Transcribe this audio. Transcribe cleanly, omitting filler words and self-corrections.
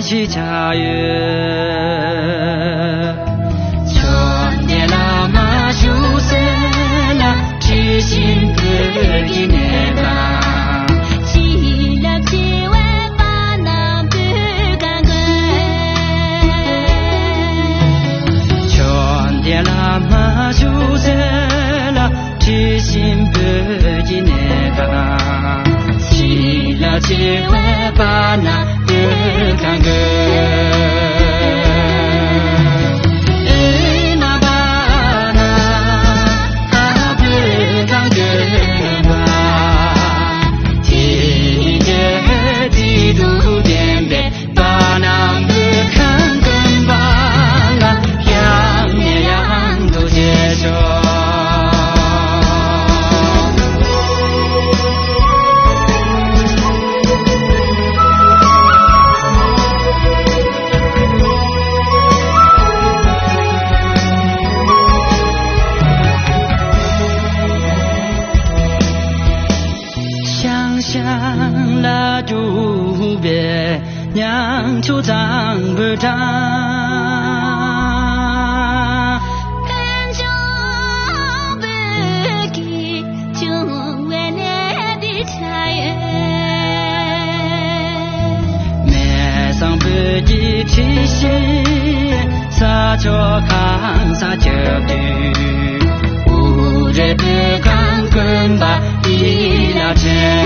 去茶园，春天了马修森了，知心的一年吧，起了起外把那不干根，春天了马修森了，知心的一年吧，起了起外把那看个，那把那不看个吧，听着地图点点，把那不看个吧，那样也样都接受。娘就长不长，跟着不给就为那的茶园，面上不给提醒，撒着炕撒脚肚，无人不看根把一了针。